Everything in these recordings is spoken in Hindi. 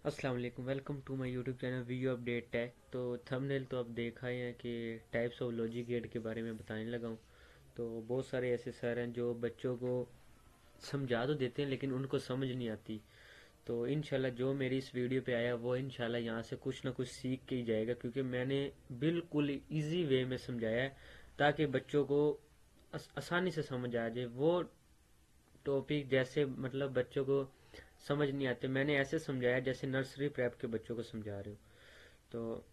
अस्सलाम वालेकुम, welcome to my YouTube channel video update tag. तो थंबनेल तो आप देखा ही है कि टाइप्स ऑफ लॉजिक गेट के बारे में बताने लगा हूँ। तो बहुत सारे ऐसे सर हैं जो बच्चों को समझा तो देते हैं लेकिन उनको समझ नहीं आती। तो इंशाल्लाह जो मेरी इस वीडियो पे आया वो इंशाल्लाह यहाँ से कुछ ना कुछ सीख के ही जाएगा, क्योंकि मैंने बिल्कुल इजी वे में समझाया है ताकि बच्चों को आसानी से समझ आ जाए। वो टॉपिक जैसे मतलब बच्चों को समझ नहीं आते, मैंने ऐसे समझाया जैसे नर्सरी प्रेप के बच्चों को समझा रहे हो। तो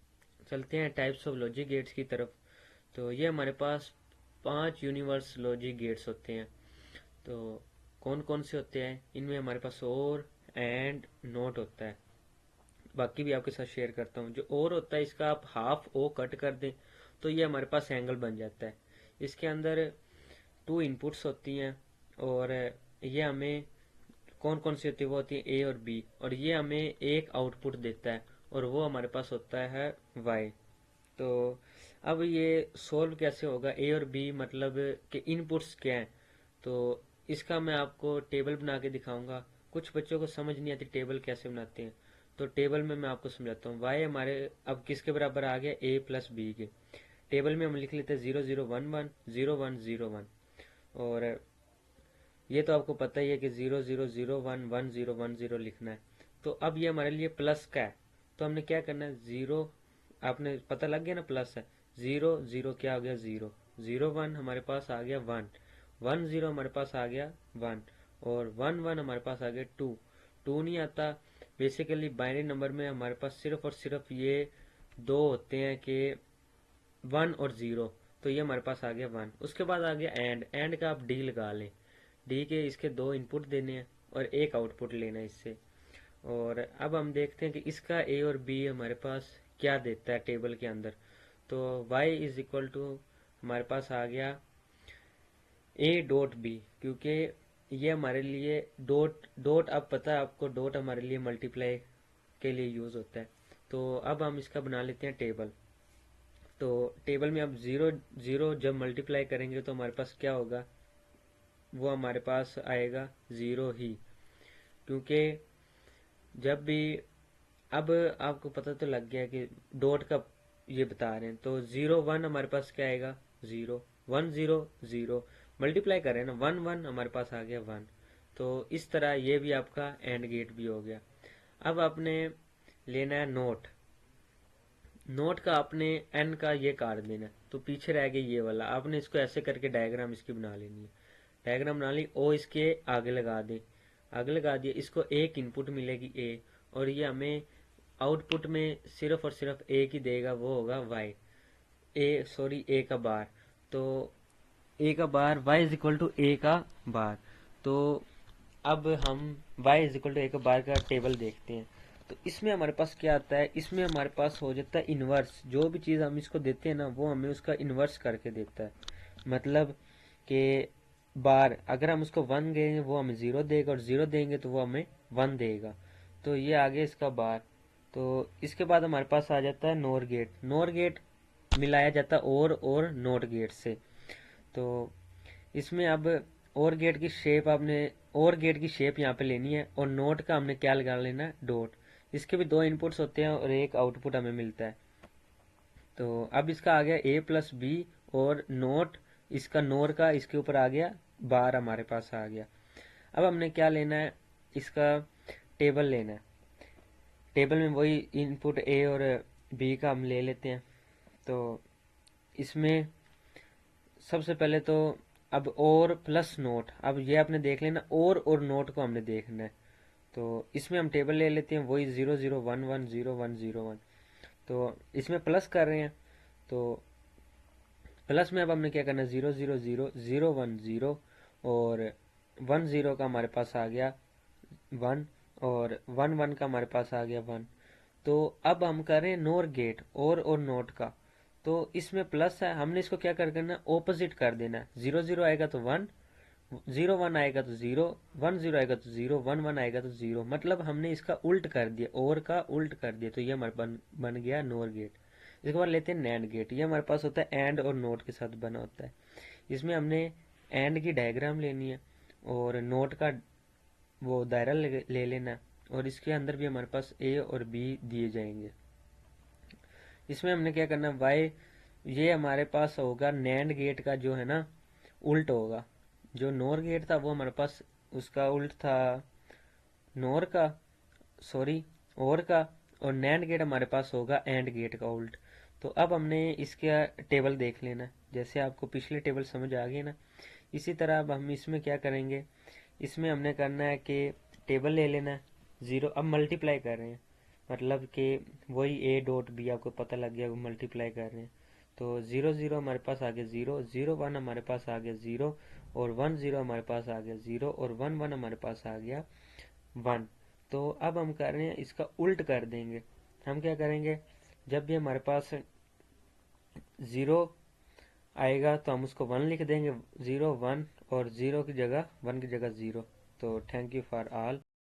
चलते हैं टाइप्स ऑफ लॉजिक गेट्स की तरफ। तो ये हमारे पास 5 यूनिवर्स लॉजिक गेट्स होते हैं। तो कौन कौन से होते हैं इनमें? हमारे पास और एंड नोट होता है। बाकी भी आपके साथ शेयर करता हूँ। जो और होता है इसका आप हाफ ओ कट कर दें तो ये हमारे पास एंगल बन जाता है। इसके अंदर 2 इनपुट्स होती हैं और ये हमें कौन कौन सी होती है? वो होती है ए और बी, और ये हमें एक आउटपुट देता है और वो हमारे पास होता है वाई। तो अब ये सोल्व कैसे होगा? ए और बी मतलब कि इनपुट्स क्या हैं? तो इसका मैं आपको टेबल बना के दिखाऊंगा। कुछ बच्चों को समझ नहीं आती टेबल कैसे बनाते हैं, तो टेबल में मैं आपको समझाता हूँ। वाई हमारे अब किसके बराबर आ गया? ए प्लस बी के। टेबल में हम लिख लेते हैं 0 0 1 1 0 1 0 1। और ये तो आपको पता ही है कि 0 0 0 1 1 0 1 0 लिखना है। तो अब ये हमारे लिए प्लस का है, तो हमने क्या करना है? जीरो, आपने पता लग गया ना प्लस है। जीरो जीरो क्या हो गया? जीरो। 0 1 हमारे पास आ गया 1। 1 0 हमारे पास आ गया 1। और 1 1 हमारे पास आ गया 2। 2 नहीं आता। बेसिकली बाइनरी नंबर में हमारे पास सिर्फ और सिर्फ ये दो होते हैं कि 1 और 0। तो ये हमारे पास आ गया 1। उसके बाद आ गया एंड का आप डी लगा लें। डी के इसके 2 इनपुट देने हैं और एक आउटपुट लेना है इससे। और अब हम देखते हैं कि इसका ए और बी हमारे पास क्या देता है टेबल के अंदर। तो y इज इक्वल टू हमारे पास आ गया ए डॉट बी, क्योंकि ये हमारे लिए डॉट डॉट, अब पता है आपको डॉट हमारे लिए मल्टीप्लाई के लिए यूज़ होता है। तो अब हम इसका बना लेते हैं टेबल। तो टेबल में अब जीरो जीरो जब मल्टीप्लाई करेंगे तो हमारे पास क्या होगा? वो हमारे पास आएगा ज़ीरो ही, क्योंकि जब भी, अब आपको पता तो लग गया कि डॉट का ये बता रहे हैं। तो 0 1 हमारे पास क्या आएगा? 0। 1 0 0 मल्टीप्लाई करें ना, 1 1 हमारे पास आ गया 1। तो इस तरह ये भी आपका एंड गेट भी हो गया। अब आपने लेना है नोट। नोट का आपने एन का ये काट देना है, तो पीछे रह गया ये वाला। आपने इसको ऐसे करके डायग्राम इसकी बना लेनी है। डायग्राम बना ली, ओ इसके आगे लगा दें। आगे लगा दिया, इसको एक इनपुट मिलेगी ए, और ये हमें आउटपुट में सिर्फ और सिर्फ ए की देगा, वो होगा वाई। ए सॉरी ए का बार। तो ए का बार वाई इज इक्वल टू ए का बार। तो अब हम वाई इज इक्वल टू ए का बार का टेबल देखते हैं। तो इसमें हमारे पास क्या आता है? इसमें हमारे पास हो जाता है इन्वर्स। जो भी चीज़ हम इसको देते हैं ना वो हमें उसका इन्वर्स करके देता है। मतलब कि बार अगर हम उसको 1 देंगे वो हमें 0 देगा, और 0 देंगे तो वो हमें 1 देगा। तो ये आ गया इसका बार। तो इसके बाद हमारे पास आ जाता है नोर गेट। नोर गेट मिलाया जाता है और नोट गेट से। तो इसमें अब और गेट की शेप आपने, और गेट की शेप यहाँ पे लेनी है, और नोट का हमने क्या लगा लेना है? डॉट। इसके भी 2 इनपुट्स होते हैं और एक आउटपुट हमें मिलता है। तो अब इसका आ गया ए प्लस बी, और नोट इसका नोर का इसके ऊपर आ गया बार, हमारे पास आ गया। अब हमने क्या लेना है? इसका टेबल लेना है। टेबल में वही इनपुट ए और बी का हम ले लेते हैं। तो इसमें सबसे पहले तो अब और प्लस नोट, अब ये आपने देख लेना, और नोट को हमने देखना है। तो इसमें हम टेबल ले लेते हैं वही 0 0 1 1 0 1 0 1। तो इसमें प्लस कर रहे हैं, तो प्लस में अब हमने क्या करना है? 0 0 0 0 1 0, और 1 0 का हमारे पास आ गया 1, और 1 1 का हमारे पास आ गया 1। तो अब हम कर रहे हैं नोर गेट और नोट का। तो इसमें प्लस है, हमने इसको क्या कर करना? ऑपोजिट कर देना है। 0 0 आएगा तो 1, 0 1 आएगा तो 0, 1 0 आएगा तो 0, 1 1 आएगा तो 0। मतलब हमने इसका उल्ट कर दिया, और का उल्ट कर दिया। तो ये हमारे बन गया नोर गेट। इसके बाद लेते हैं नैंड गेट। ये हमारे पास होता है एंड और नोट के साथ बना होता है। इसमें हमने एंड की डायग्राम लेनी है, और नोट का वो दायरा ले लेना, और इसके अंदर भी हमारे पास ए और बी दिए जाएंगे। इसमें हमने क्या करना, वाई ये हमारे पास होगा नैंड गेट का जो है ना उल्ट होगा। जो नोर गेट था वो हमारे पास उसका उल्ट था नोर का, सॉरी और का, और नैंड गेट हमारे पास होगा एंड गेट का उल्ट। तो अब हमने इसका टेबल देख लेना, जैसे आपको पिछले टेबल समझ आ गए ना, इसी तरह अब हम इसमें क्या करेंगे, इसमें हमने करना है कि टेबल ले लेना है ज़ीरो। अब मल्टीप्लाई कर रहे हैं, मतलब कि वही ए डॉट बी आपको पता लग गया, वो मल्टीप्लाई कर रहे हैं। तो ज़ीरो ज़ीरो हमारे पास आ गया ज़ीरो, ज़ीरो वन हमारे पास आ गया ज़ीरो, और वन ज़ीरो हमारे पास आ गया ज़ीरो, और वन वन हमारे पास आ गया वन। तो अब हम कर रहे हैं इसका उल्ट कर देंगे। हम क्या करेंगे, जब भी हमारे पास ज़ीरो आएगा तो हम उसको वन लिख देंगे, ज़ीरो वन, और ज़ीरो की जगह वन की जगह ज़ीरो। तो थैंक यू फॉर ऑल।